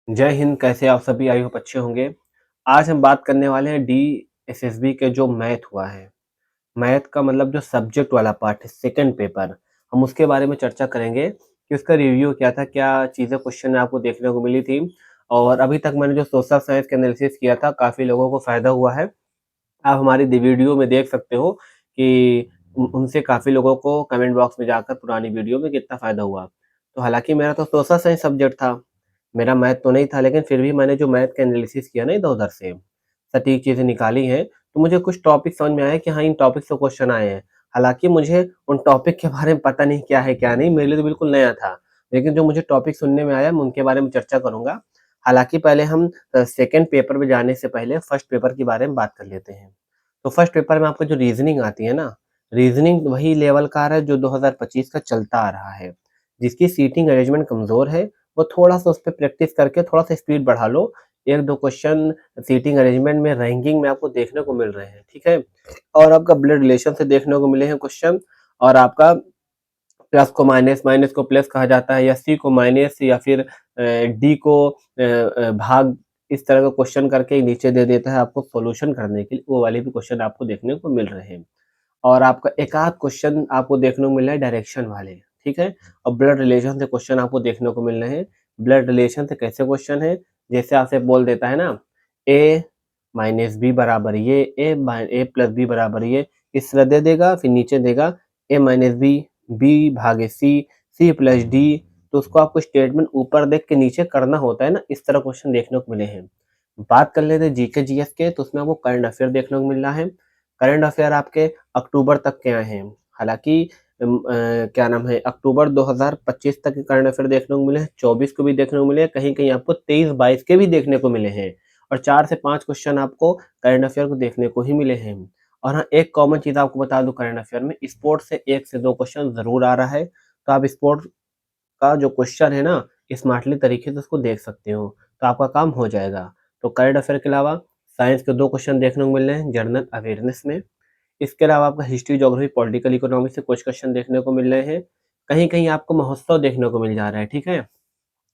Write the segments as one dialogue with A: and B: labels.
A: जय हिंद, कैसे आप सभी? आई होप अच्छे होंगे। आज हम बात करने वाले हैं डीएसएसबी के जो मैथ हुआ है। मैथ का मतलब जो सब्जेक्ट वाला पार्ट है, सेकंड पेपर, हम उसके बारे में चर्चा करेंगे कि उसका रिव्यू क्या था, क्या चीज़ें क्वेश्चन में आपको देखने को मिली थी और अभी तक मैंने जो सोशल साइंस का एनालिसिस किया था, काफ़ी लोगों को फ़ायदा हुआ है। आप हमारी वीडियो में देख सकते हो कि उनसे काफ़ी लोगों को कमेंट बॉक्स में जाकर पुरानी वीडियो में कितना फ़ायदा हुआ। तो हालाँकि मेरा तो सोशल साइंस सब्जेक्ट था, मेरा मैथ तो नहीं था, लेकिन फिर भी मैंने जो मैथ का एनालिसिस किया ना इधर-उधर से, सटीक चीज़ें निकाली हैं, तो मुझे कुछ टॉपिक समझ में आए कि हाँ, इन टॉपिक से क्वेश्चन आए हैं। हालाँकि मुझे उन टॉपिक के बारे में पता नहीं क्या है, क्या नहीं, मेरे लिए तो बिल्कुल नया था। लेकिन जो मुझे टॉपिक सुनने में आया, मैं उनके बारे में चर्चा करूँगा। हालाँकि पहले हम सेकंड पेपर में जाने से पहले फर्स्ट पेपर के बारे में बात कर लेते हैं। तो फर्स्ट पेपर में आपको जो रीज़निंग आती है ना, रीज़निंग वही लेवल का आ रहा है जो 2025 का चलता आ रहा है। जिसकी सीटिंग अरेंजमेंट कमज़ोर है, वो थोड़ा-सा उस पे प्रैक्टिस करके थोड़ा-सा स्पीड बढ़ा लो। 1-2 क्वेश्चन सीटिंग अरेंजमेंट में रैंकिंग में आपको देखने को मिल रहे हैं, ठीक है? और आपका ब्लड रिलेशन से देखने को मिले हैं क्वेश्चन और आपका प्लस को माइनस, माइनस को प्लस कहा जाता है या सी को माइनस या फिर डी को भाग, इस तरह का क्वेश्चन करके नीचे दे देता है आपको सॉल्यूशन करने के लिए, वो वाले भी क्वेश्चन आपको देखने को मिल रहे हैं। और आपका एक आध क्वेश्चन आपको देखने को मिल रहा है डायरेक्शन वाले, ठीक है? और ब्लड रिलेशन से क्वेश्चन आपको देखने को मिल रहे हैं। ब्लड रिलेशन से कैसे क्वेश्चन है? जैसे आपसे बोल देता है ना, ए माइनस बी बराबर ये, ए प्लस बी बराबर ये, इस तरह दे देगा, फिर नीचे देगा ए माइनस बी, बी भागे सी प्लस डी, तो उसको आपको स्टेटमेंट ऊपर देख के नीचे करना होता है ना, इस तरह क्वेश्चन देखने को मिले हैं। बात कर लेते हैं जीके जीएस के, तो उसमें आपको करंट अफेयर देखने को मिल रहा है। करंट अफेयर आपके अक्टूबर तक के आए हैं। हालाँकि क्या नाम है, अक्टूबर 2025 तक के करंट अफेयर देखने को मिले हैं, 24 को भी देखने को मिले हैं, कहीं-कहीं आपको 23-22 के भी देखने को मिले हैं और 4 से 5 क्वेश्चन आपको करंट अफेयर को देखने को ही मिले हैं। और हाँ, एक कॉमन चीज़ आपको बता दूँ करंट अफेयर में, स्पोर्ट्स से 1 से 2 क्वेश्चन ज़रूर आ रहा है, तो आप स्पोर्ट्स का जो क्वेश्चन है ना, स्मार्टली तरीके से उसको देख सकते हो, तो आपका काम हो जाएगा। तो करंट अफेयर के अलावा साइंस के 2 क्वेश्चन देखने को मिल रहे हैं जनरल अवेयरनेस में। इसके अलावा आपका हिस्ट्री, ज्योग्राफी, पॉलिटिकल इकोनॉमी से कुछ क्वेश्चन देखने को मिल रहे हैं। कहीं-कहीं आपको महोत्सव देखने को मिल जा रहा है, ठीक है?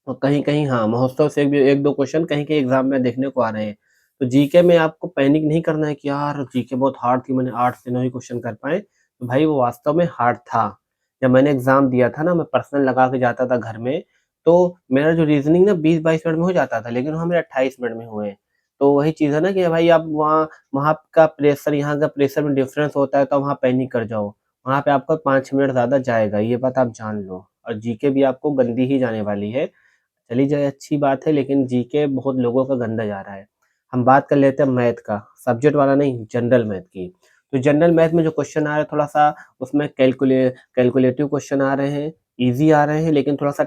A: और कहीं-कहीं हाँ, महोत्सव से भी 1-2 क्वेश्चन कहीं-कहीं एग्ज़ाम में देखने को आ रहे हैं। तो जीके में आपको पैनिक नहीं करना है कि यार जीके बहुत हार्ड थी, मैंने 8 से 9 ही क्वेश्चन कर पाए। तो भाई वो वास्तव में हार्ड था। जब मैंने एग्ज़ाम दिया था ना, मैं पर्सनल लगा के जाता था घर में, तो मेरा जो रीज़निंग ना 20-22 मिनट में हो जाता था, लेकिन वहाँ मेरे 28 मिनट में हुए। तो वही चीज़ है ना कि भाई आप वहाँ वहाँ का प्रेशर, यहाँ का प्रेशर में डिफ़रेंस होता है, तो वहाँ पैनिक कर जाओ। वहाँ पे आपका 5-6 मिनट ज़्यादा जाएगा, ये बात आप जान लो। और जीके भी आपको गंदी ही जाने वाली है। चली जाए अच्छी बात है, लेकिन जीके बहुत लोगों का गंदा जा रहा है। हम बात कर लेते हैं मैथ का, सब्जेक्ट वाला नहीं, जनरल मैथ की। तो जनरल मैथ में जो क्वेश्चन आ रहा है थोड़ा-सा उसमें कैलकुलेटिव क्वेश्चन आ रहे हैं, ईज़ी आ रहे हैं, लेकिन थोड़ा-सा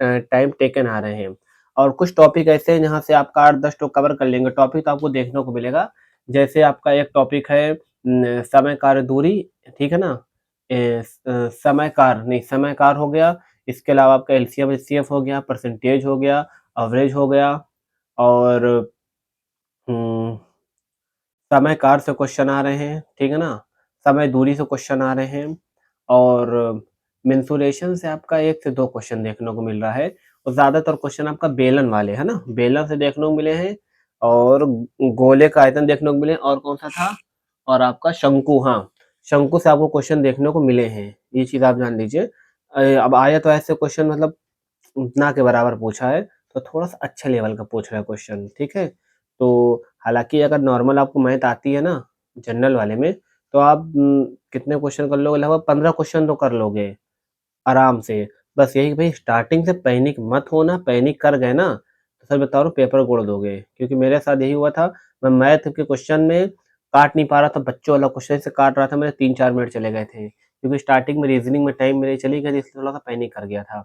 A: टाइम टेकन आ रहे हैं। और कुछ टॉपिक ऐसे हैं जहाँ से आपका 8-10 तो कवर कर लेंगे, टॉपिक तो आपको देखने को मिलेगा। जैसे आपका एक टॉपिक है समय कार्य दूरी, ठीक है ना? समय कार्य नहीं, समय कार्य हो गया, इसके अलावा आपका एलसीएम एचसीएफ हो गया, परसेंटेज हो गया, एवरेज हो गया और उम, समय कार्य से क्वेश्चन आ रहे हैं, ठीक है ना? समय दूरी से क्वेश्चन आ रहे हैं और मेंसुरेशन से आपका 1 से 2 क्वेश्चन देखने को मिल रहा है और ज़्यादातर क्वेश्चन आपका बेलन वाले, है ना? बेलन से देखने को मिले हैं और गोले का आयतन देखने को मिले और कौन-सा था? और आपका शंकु, हाँ, शंकु से आपको क्वेश्चन देखने को मिले हैं, ये चीज़ आप जान लीजिए। अब आया तो ऐसे क्वेश्चन मतलब ना के बराबर पूछा है, तो थोड़ा-सा अच्छे लेवल का पूछ रहा है क्वेश्चन, ठीक है? तो हालाँकि अगर नॉर्मल आपको मैथ आती है ना, जनरल वाले में, तो आप कितने क्वेश्चन कर लोगे? लगभग 15 क्वेश्चन तो कर लोगे, आराम से। बस यही भई स्टार्टिंग से पैनिक मत होना, पैनिक कर गए ना, तो सच बता रहा हूँ पेपर उड़ दोगे। क्योंकि मेरे साथ यही हुआ था, मैं मैथ के क्वेश्चन में काट नहीं पा रहा था, बच्चों वाला क्वेश्चन से काट रहा था, मेरे 3-4 मिनट चले गए थे। क्योंकि स्टार्टिंग में रीज़निंग में टाइम मेरी चली गई थी, इसलिए थोड़ा-सा पैनिक कर गया था।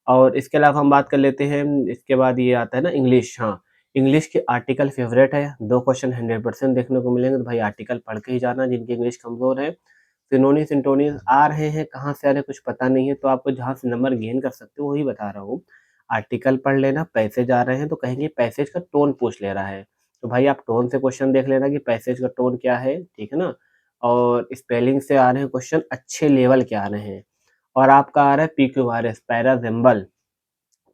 A: और इसके अलावा हम बात कर लेते हैं, इसके बाद ये आता है ना इंग्लिश, हाँ, इंग्लिश के आर्टिकल फ़ेवरेट है, 2 क्वेश्चन 100% देखने को मिलेंगे, तो भाई आर्टिकल पढ़ के ही जाना जिनकी इंग्लिश कमज़ोर है। सिनोनियम आ रहे हैं, कहाँ से आ रहे हैं कुछ पता नहीं है, तो आपको जहाँ से नंबर गेन कर सकते हो वही बता रहा हूँ। आर्टिकल पढ़ लेना, पैसेज आ रहे हैं तो कहेंगे पैसेज का टोन पूछ ले रहा है, तो भाई आप टोन से क्वेश्चन देख लेना कि पैसेज का टोन क्या है, ठीक है ना? और स्पेलिंग से आ रहे हैं क्वेश्चन, अच्छे लेवल के आ रहे हैं। और आपका आ रहा है पीक्यूआरएस पैरासिम्बल।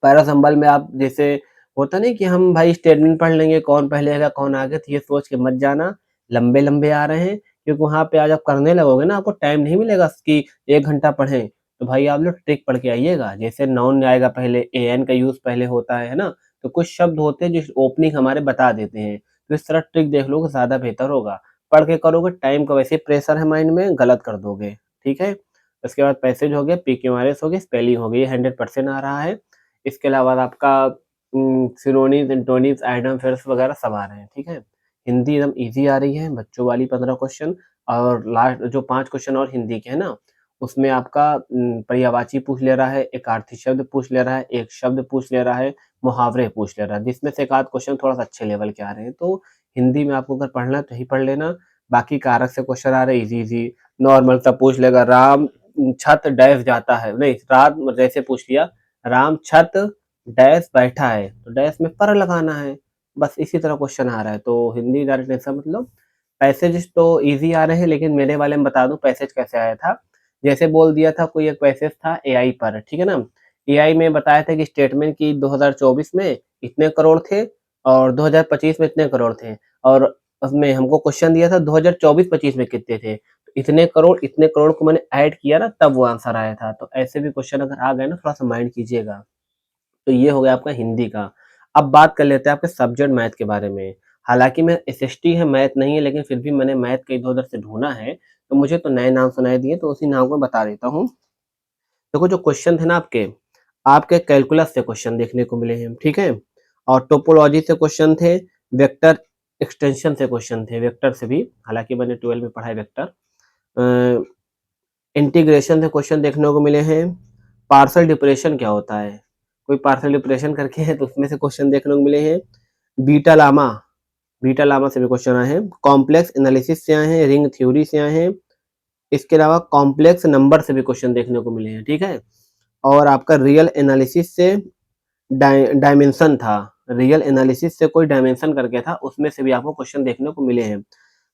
A: पैरासिम्बल में आप जैसे होता नहीं कि हम भाई स्टेटमेंट पढ़ लेंगे, कौन पहले आएगा, कौन आगे, तो ये सोच के मत जाना, लंबे-लंबे आ रहे हैं, क्योंकि वहाँ पे आज आप करने लगोगे ना, आपको टाइम नहीं मिलेगा कि 1 घंटा पढ़ें। तो भाई आप लोग ट्रिक पढ़ के आइएगा, जैसे नाउन आएगा पहले, एएन का यूज़ पहले होता है ना? तो कुछ शब्द होते हैं जो ओपनिंग हमारे बता देते हैं, तो इस तरह ट्रिक देख लोगे ज़्यादा बेहतर होगा। पढ़ के करोगे, टाइम का वैसे ही प्रेशर है माइंड में, गलत कर दोगे, ठीक है? उसके बाद पैसेज हो गया, पीक्यूआरएस हो गया, स्पेलिंग हो गई, ये 100% आ रहा है। इसके अलावा आपका सिनोनिम्स, एंटोनिम्स, आइडम, फ्रेज़ वगैरह सब आ रहे हैं, ठीक है? हिंदी एकदम ईज़ी आ रही है, बच्चों वाली 15 क्वेश्चन और लास्ट जो 5 क्वेश्चन और हिंदी के हैं ना, उसमें आपका पर्यायवाची पूछ ले रहा है, एक अर्थी शब्द पूछ ले रहा है, एक शब्द पूछ ले रहा है, मुहावरे पूछ ले रहा है, जिसमें से एक आध क्वेश्चन थोड़ा-सा अच्छे लेवल के आ रहे हैं। तो हिंदी में आपको अगर पढ़ना है तो यही पढ़ लेना, बाकी कारक से क्वेश्चन आ रहे हैं ईज़ी-ईज़ी, नॉर्मल सा पूछ लेगा, राम छत डैश जाता है, नहीं राम जैसे पूछ लिया, राम छत डैश बैठा है, तो डैश में पर लगाना है, बस इसी तरह क्वेश्चन आ रहा है। तो हिंदी डायरेक्ट आंसर मतलब पैसेज तो ईज़ी आ रहे हैं, लेकिन मेरे वाले में बता दूँ पैसेज कैसे आया था। जैसे बोल दिया था कोई एक पैसेज था एआई पर, ठीक है ना? एआई में बताया था कि स्टेटमेंट की 2024 में इतने करोड़ थे और 2025 में इतने करोड़ थे और उसमें हमको क्वेश्चन दिया था 2024-25 में कितने थे? इतने करोड़ को मैंने ऐड किया ना तब वो आंसर आया था। तो ऐसे भी क्वेश्चन अगर आ गए ना थोड़ा-सा माइंड कीजिएगा। तो ये हो गया आपका हिंदी का। अब बात कर लेते हैं आपके सब्जेक्ट मैथ के बारे में। हालाँकि मैं एसएसटी है, मैथ नहीं है, लेकिन फिर भी मैंने मैथ का इधर-उधर से ढूँढा है, तो मुझे तो नए नाम सुनाई दिए, तो उसी नाम को बता देता हूँ। देखो जो क्वेश्चन थे ना आपके कैलकुलस से क्वेश्चन देखने को मिले हैं, ठीक है? और टोपोलॉजी से क्वेश्चन थे, वेक्टर एक्सटेंशन से क्वेश्चन थे, वेक्टर से भी, हालाँकि मैंने 12 में पढ़ा है वेक्टर। अ, इंटीग्रेशन से क्वेश्चन देखने को मिले हैं, पार्शियल डिफरेंशियल क्या होता है? कोई पार्शियल डिफरेंशियल करके है तो उसमें से क्वेश्चन देखने को मिले हैं। बीटा लामा बीटा लामा से भी क्वेश्चन आए हैं, कॉम्प्लेक्स एनालिसिस से आए हैं, रिंग थ्योरी से आए हैं, इसके अलावा कॉम्प्लेक्स नंबर से भी क्वेश्चन देखने को मिले हैं, ठीक है? और आपका रियल एनालिसिस से डायमेंशन था, रियल एनालिसिस से कोई डायमेंशन करके था, उसमें से भी आपको क्वेश्चन देखने को मिले हैं।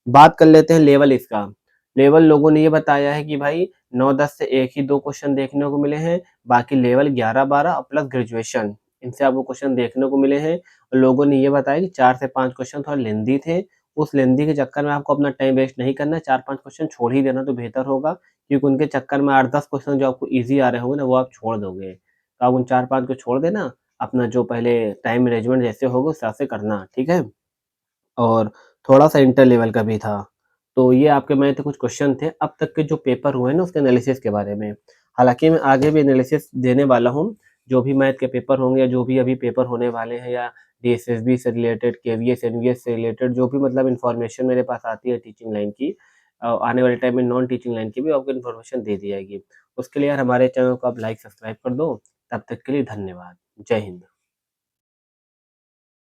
A: बात कर लेते हैं लेवल इसका। लेवल लोगों ने ये बताया है कि भाई 9-10 से 1 ही 2 क्वेश्चन देखने को मिले हैं, बाकी लेवल 11-12 और प्लस ग्रेजुएशन, इनसे आपको क्वेश्चन देखने को मिले हैं। लोगों ने ये बताया कि 4 से 5 क्वेश्चन थोड़ा लेंथी थे, उस लेंथी के चक्कर में आपको अपना टाइम वेस्ट नहीं करना है, 4-5 क्वेश्चन छोड़ ही देना तो बेहतर होगा, क्योंकि उनके चक्कर में 8-10 क्वेश्चन जो आपको ईज़ी आ रहे होंगे ना, वो आप छोड़ दोगे। तो आप उन 4-5 को छोड़ देना, अपना जो पहले टाइम मैनेजमेंट जैसे होगा उस हिसाब से करना, ठीक है? और थोड़ा-सा इंटर लेवल का भी था। तो ये आपके मैथ के कुछ क्वेश्चन थे, अब तक के जो पेपर हुए हैं ना उसके एनालिसिस के बारे में। हालाँकि मैं आगे भी एनालिसिस देने वाला हूँ, जो भी मैथ के पेपर होंगे या जो भी अभी पेपर होने वाले हैं या डीएसएसबी से रिलेटेड, केवीएस, एनवीएस से रिलेटेड जो भी मतलब इन्फॉर्मेशन मेरे पास आती है टीचिंग लाइन की आने वाले टाइम में नॉन टीचिंग लाइन की भी आपको इन्फॉर्मेशन दे दी जाएगी। उसके लिए यार हमारे चैनल को आप लाइक, सब्सक्राइब कर दो। तब तक के लिए धन्यवाद। जय हिंद।